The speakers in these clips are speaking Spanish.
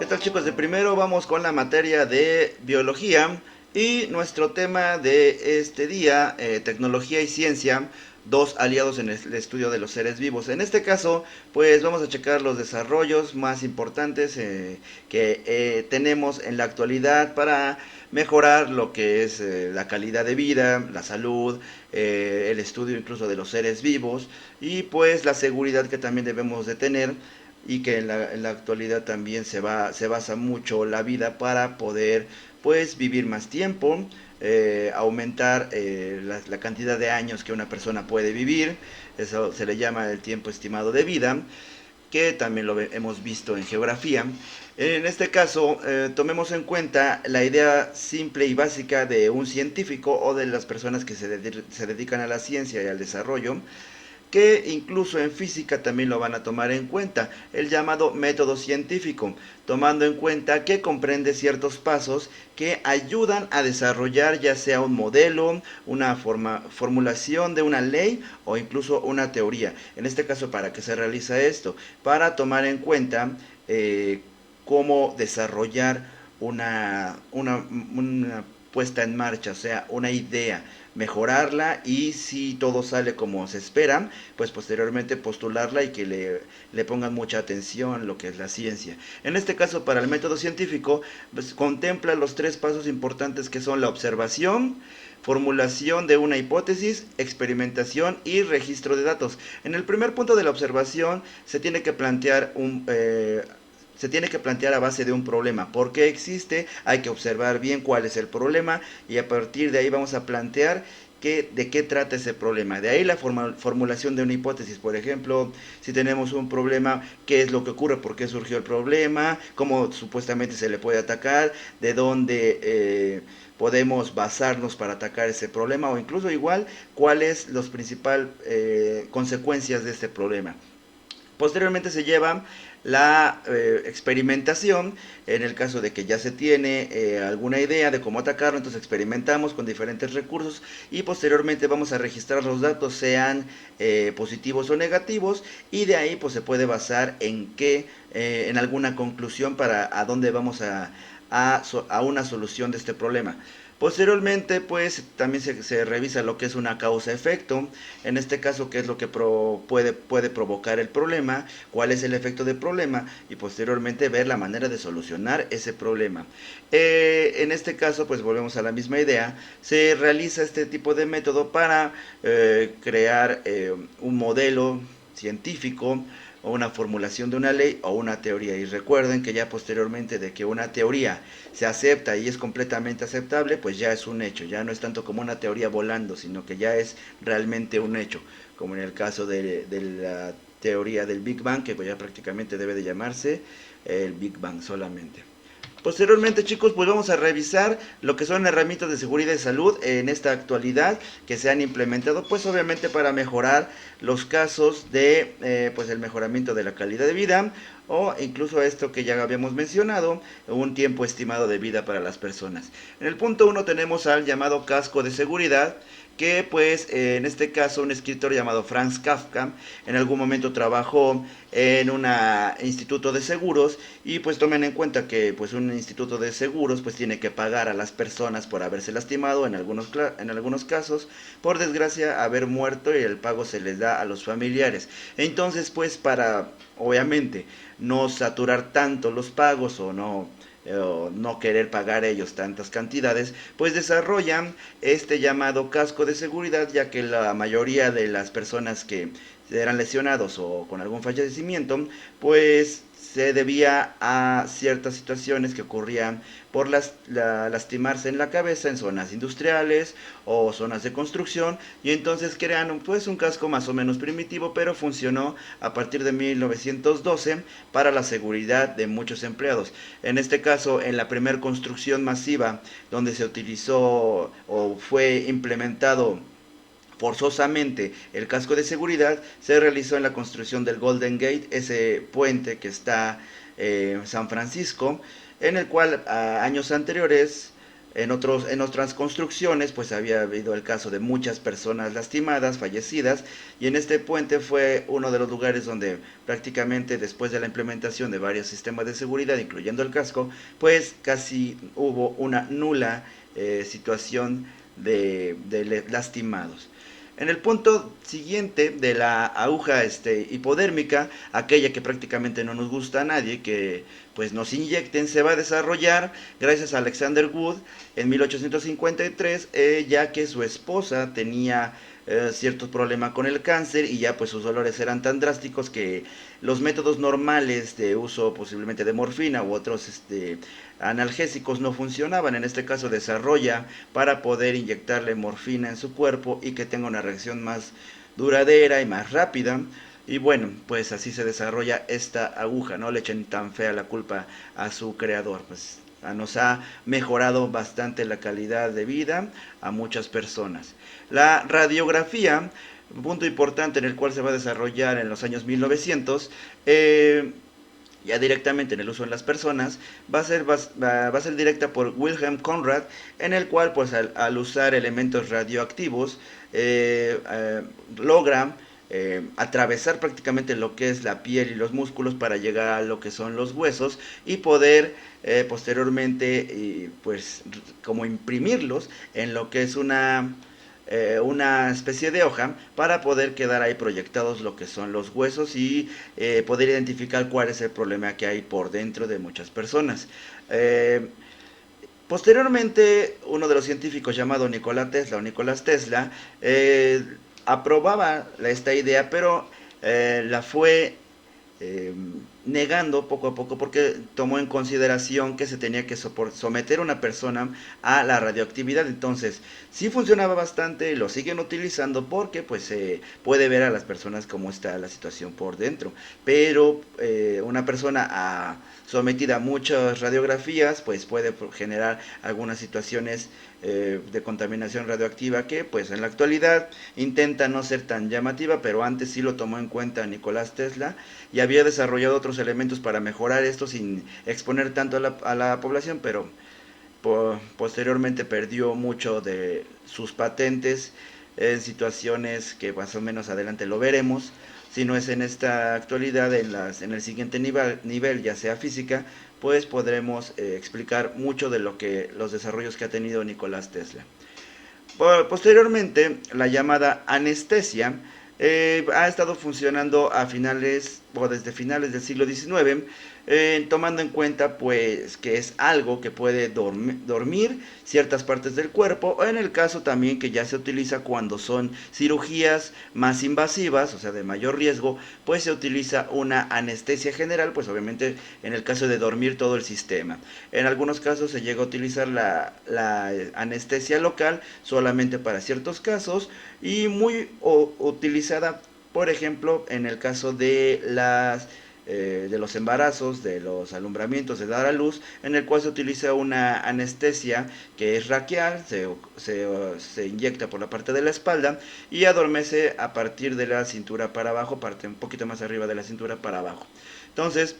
¿Qué tal, chicos? De primero vamos con la materia de biología y nuestro tema de este día, tecnología y ciencia, dos aliados en el estudio de los seres vivos. En este caso, pues vamos a checar los desarrollos más importantes que tenemos en la actualidad para mejorar lo que es la calidad de vida, la salud, el estudio incluso de los seres vivos y pues la seguridad que también debemos de tener y que en la actualidad también se basa mucho la vida para poder pues vivir más tiempo, aumentar la cantidad de años que una persona puede vivir. Eso se le llama el tiempo estimado de vida, que también hemos visto en geografía. En este caso, tomemos en cuenta la idea simple y básica de un científico o de las personas que se dedican a la ciencia y al desarrollo, que incluso en física también lo van a tomar en cuenta, el llamado método científico, tomando en cuenta que comprende ciertos pasos que ayudan a desarrollar ya sea un modelo, una formulación de una ley o incluso una teoría. En este caso, ¿para qué se realiza esto? Para tomar en cuenta cómo desarrollar una puesta en marcha, o sea, una idea, mejorarla y si todo sale como se espera, pues posteriormente postularla y que le pongan mucha atención lo que es la ciencia. En este caso, para el método científico, pues contempla los tres pasos importantes que son la observación, formulación de una hipótesis, experimentación y registro de datos. En el primer punto de la observación se tiene que plantear a base de un problema. ¿Por qué existe? Hay que observar bien cuál es el problema y a partir de ahí vamos a plantear de qué trata ese problema. De ahí la formulación de una hipótesis. Por ejemplo, si tenemos un problema, ¿qué es lo que ocurre? ¿Por qué surgió el problema? ¿Cómo supuestamente se le puede atacar? ¿De dónde podemos basarnos para atacar ese problema? O incluso igual, ¿cuáles las principales consecuencias de este problema? Posteriormente se lleva la experimentación, en el caso de que ya se tiene alguna idea de cómo atacarlo, entonces experimentamos con diferentes recursos y posteriormente vamos a registrar los datos, sean positivos o negativos, y de ahí pues se puede basar en alguna conclusión para a dónde vamos a una solución de este problema. Posteriormente, pues también se revisa lo que es una causa-efecto, en este caso, qué es lo que puede provocar el problema, cuál es el efecto del problema y posteriormente ver la manera de solucionar ese problema. En este caso, pues volvemos a la misma idea, se realiza este tipo de método para crear un modelo científico o una formulación de una ley o una teoría. Y recuerden que ya posteriormente de que una teoría se acepta y es completamente aceptable, pues ya es un hecho, ya no es tanto como una teoría volando, sino que ya es realmente un hecho, como en el caso de la teoría del Big Bang, que pues ya prácticamente debe de llamarse el Big Bang solamente. Posteriormente, chicos, pues vamos a revisar lo que son herramientas de seguridad y salud en esta actualidad que se han implementado, pues obviamente para mejorar los casos de pues el mejoramiento de la calidad de vida o incluso esto que ya habíamos mencionado, un tiempo estimado de vida para las personas. En el punto 1 tenemos al llamado casco de seguridad, que pues en este caso un escritor llamado Franz Kafka en algún momento trabajó en un instituto de seguros y pues tomen en cuenta que pues un instituto de seguros pues tiene que pagar a las personas por haberse lastimado en algunos casos, por desgracia haber muerto, y el pago se les da a los familiares. Entonces pues para obviamente no saturar tanto los pagos o no querer pagar ellos tantas cantidades, pues desarrollan este llamado casco de seguridad, ya que la mayoría de las personas que eran lesionados o con algún fallecimiento, pues se debía a ciertas situaciones que ocurrían por lastimarse en la cabeza en zonas industriales o zonas de construcción, y entonces crearon pues un casco más o menos primitivo, pero funcionó a partir de 1912 para la seguridad de muchos empleados. En este caso, en la primera construcción masiva donde se utilizó o fue implementado forzosamente el casco de seguridad, se realizó en la construcción del Golden Gate, ese puente que está en San Francisco, en el cual años anteriores En otras construcciones, pues había habido el caso de muchas personas lastimadas, fallecidas, y en este puente fue uno de los lugares donde prácticamente después de la implementación de varios sistemas de seguridad, incluyendo el casco, pues casi hubo una nula situación de lastimados. En el punto siguiente de la aguja hipodérmica, aquella que prácticamente no nos gusta a nadie, que pues nos inyecten, se va a desarrollar gracias a Alexander Wood en 1853, ya que su esposa tenía ciertos problemas con el cáncer y ya pues sus dolores eran tan drásticos que los métodos normales de uso posiblemente de morfina u otros analgésicos no funcionaban. En este caso desarrolla para poder inyectarle morfina en su cuerpo y que tenga una reacción más duradera y más rápida. Y bueno, pues así se desarrolla esta aguja, no le echen tan fea la culpa a su creador, pues nos ha mejorado bastante la calidad de vida a muchas personas. La radiografía, un punto importante en el cual se va a desarrollar en los años 1900, ya directamente en el uso en las personas, va a ser directa por Wilhelm Conrad, en el cual pues al usar elementos radioactivos logra atravesar prácticamente lo que es la piel y los músculos para llegar a lo que son los huesos y poder posteriormente pues como imprimirlos en lo que es una especie de hoja para poder quedar ahí proyectados lo que son los huesos y poder identificar cuál es el problema que hay por dentro de muchas personas. Posteriormente, uno de los científicos llamado Nicolás Tesla, aprobaba esta idea, pero la fue eh, negando poco a poco porque tomó en consideración que se tenía que someter a una persona a la radioactividad. Entonces sí funcionaba bastante, lo siguen utilizando porque pues se puede ver a las personas cómo está la situación por dentro, pero una persona sometida a muchas radiografías pues puede generar algunas situaciones de contaminación radioactiva que pues en la actualidad intenta no ser tan llamativa, pero antes sí lo tomó en cuenta Nicolás Tesla y había desarrollado otros elementos para mejorar esto sin exponer tanto a la población, pero posteriormente perdió mucho de sus patentes en situaciones que más o menos adelante lo veremos. Si no es en esta actualidad, en el siguiente nivel, ya sea física, pues podremos explicar mucho de los desarrollos que ha tenido Nicolás Tesla. Posteriormente, la llamada anestesia ha estado funcionando a finales o desde finales del siglo XIX, tomando en cuenta pues que es algo que puede dormir ciertas partes del cuerpo, o en el caso también que ya se utiliza cuando son cirugías más invasivas, o sea de mayor riesgo, pues se utiliza una anestesia general, pues obviamente en el caso de dormir todo el sistema. En algunos casos se llega a utilizar la anestesia local solamente para ciertos casos y muy utilizada, por ejemplo, en el caso de los embarazos, de los alumbramientos, de dar a luz, en el cual se utiliza una anestesia que es raquial, se inyecta por la parte de la espalda y adormece a partir de la cintura para abajo, parte un poquito más arriba de la cintura para abajo. Entonces,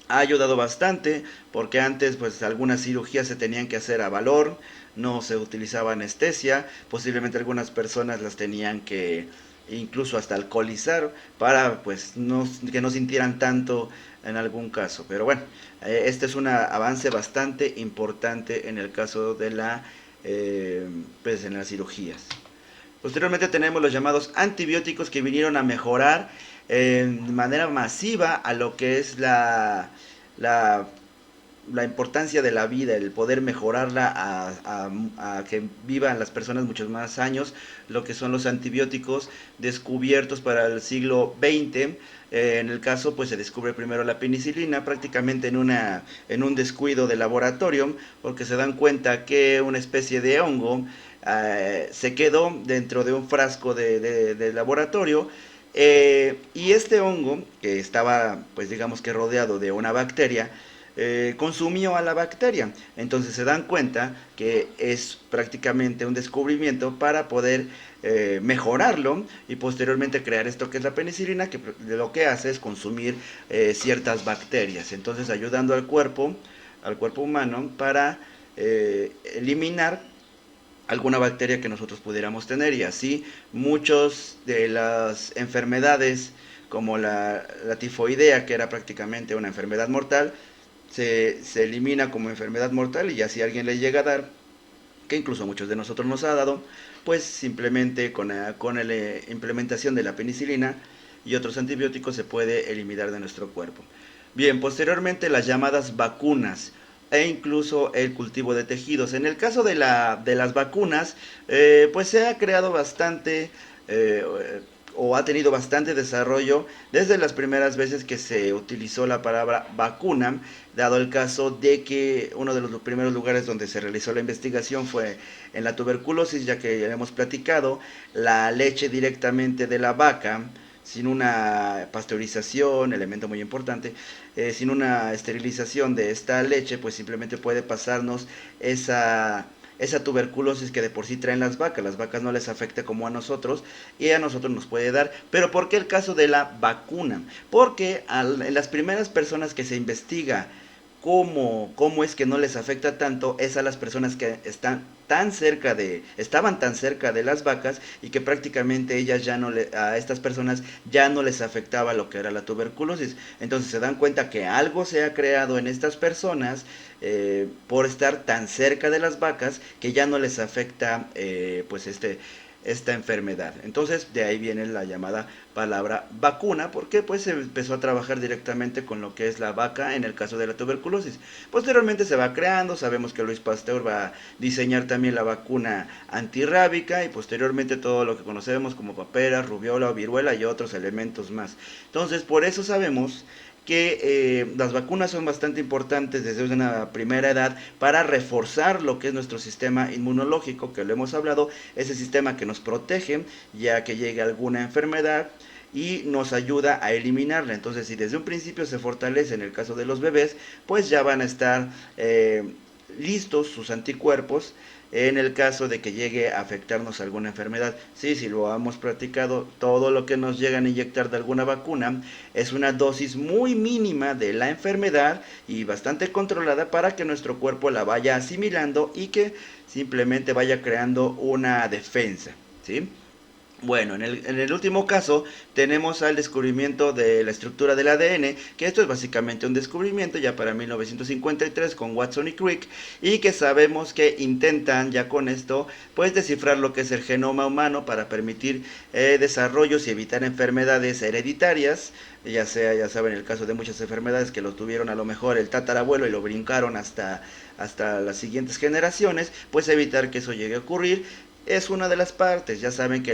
ha ayudado bastante porque antes pues algunas cirugías se tenían que hacer a valor, no se utilizaba anestesia, posiblemente algunas personas las tenían que incluso hasta alcoholizar para pues que no sintieran tanto en algún caso. Pero bueno, este es un avance bastante importante en el caso de pues en las cirugías. Posteriormente tenemos los llamados antibióticos que vinieron a mejorar de manera masiva a lo que es la, la importancia de la vida, el poder mejorarla a que vivan las personas muchos más años, lo que son los antibióticos descubiertos para el siglo XX. En el caso, pues se descubre primero la penicilina, prácticamente en un descuido de laboratorio, porque se dan cuenta que una especie de hongo se quedó dentro de un frasco de laboratorio, y este hongo, que estaba, pues digamos que rodeado de una bacteria, consumió a la bacteria. Entonces se dan cuenta que es prácticamente un descubrimiento para poder mejorarlo y posteriormente crear esto que es la penicilina, que lo que hace es consumir ciertas bacterias. Entonces ayudando al cuerpo humano para eliminar alguna bacteria que nosotros pudiéramos tener, y así muchos de las enfermedades como la tifoidea, que era prácticamente una enfermedad mortal, se elimina como enfermedad mortal, y ya si a alguien le llega a dar, que incluso a muchos de nosotros nos ha dado, pues simplemente con la implementación de la penicilina y otros antibióticos se puede eliminar de nuestro cuerpo. Bien, posteriormente las llamadas vacunas e incluso el cultivo de tejidos. En el caso de las vacunas, pues se ha creado bastante eh, o ha tenido bastante desarrollo desde las primeras veces que se utilizó la palabra vacuna, dado el caso de que uno de los primeros lugares donde se realizó la investigación fue en la tuberculosis, ya que ya hemos platicado, la leche directamente de la vaca, sin una pasteurización, elemento muy importante, sin una esterilización de esta leche, pues simplemente puede pasarnos esa tuberculosis que de por sí traen las vacas. Las vacas no les afecta como a nosotros, y a nosotros nos puede dar. Pero ¿por qué el caso de la vacuna? Porque en las primeras personas que se investiga cómo es que no les afecta tanto, es a las personas que estaban tan cerca de las vacas, y que prácticamente ellas ya no a estas personas ya no les afectaba lo que era la tuberculosis. Entonces se dan cuenta que algo se ha creado en estas personas, por estar tan cerca de las vacas, que ya no les afecta pues esta enfermedad. Entonces de ahí viene la llamada palabra vacuna, porque pues se empezó a trabajar directamente con lo que es la vaca en el caso de la tuberculosis. Posteriormente se va creando, sabemos que Luis Pasteur va a diseñar también la vacuna antirrábica, y posteriormente todo lo que conocemos como papera, rubiola o viruela y otros elementos más. Entonces por eso sabemos que las vacunas son bastante importantes desde una primera edad para reforzar lo que es nuestro sistema inmunológico, que lo hemos hablado, ese sistema que nos protege ya que llegue alguna enfermedad y nos ayuda a eliminarla. Entonces, si desde un principio se fortalece en el caso de los bebés, pues ya van a estar listos sus anticuerpos en el caso de que llegue a afectarnos alguna enfermedad. Sí, si lo hemos practicado, todo lo que nos llegan a inyectar de alguna vacuna es una dosis muy mínima de la enfermedad y bastante controlada, para que nuestro cuerpo la vaya asimilando y que simplemente vaya creando una defensa, ¿sí? Bueno, en el último caso tenemos al descubrimiento de la estructura del ADN, que esto es básicamente un descubrimiento ya para 1953 con Watson y Crick, y que sabemos que intentan ya con esto pues descifrar lo que es el genoma humano para permitir desarrollos y evitar enfermedades hereditarias, ya sea, ya saben, el caso de muchas enfermedades que lo tuvieron a lo mejor el tatarabuelo y lo brincaron hasta las siguientes generaciones, pues evitar que eso llegue a ocurrir es una de las partes. Ya saben que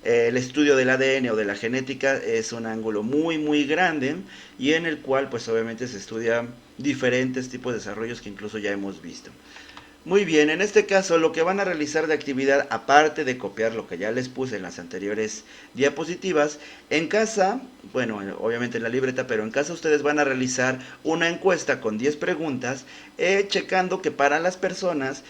el estudio del ADN o de la genética es un ángulo muy muy grande, y en el cual pues obviamente se estudian diferentes tipos de desarrollos que incluso ya hemos visto. Muy bien, en este caso lo que van a realizar de actividad, aparte de copiar lo que ya les puse en las anteriores diapositivas, en casa, bueno, obviamente en la libreta, pero en casa ustedes van a realizar una encuesta con 10 preguntas, checando que para las personas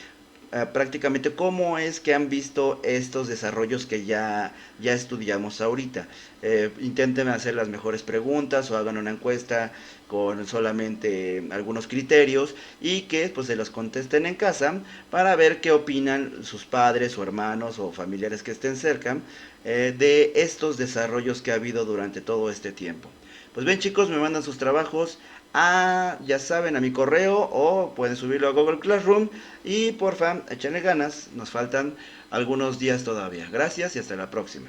prácticamente cómo es que han visto estos desarrollos que ya estudiamos ahorita. Intenten hacer las mejores preguntas o hagan una encuesta con solamente algunos criterios, y que pues se los contesten en casa para ver qué opinan sus padres o hermanos o familiares que estén cerca de estos desarrollos que ha habido durante todo este tiempo. Pues bien, chicos, me mandan sus trabajos ya saben, a mi correo, o pueden subirlo a Google Classroom, y porfa, échenle ganas, nos faltan algunos días todavía. Gracias y hasta la próxima.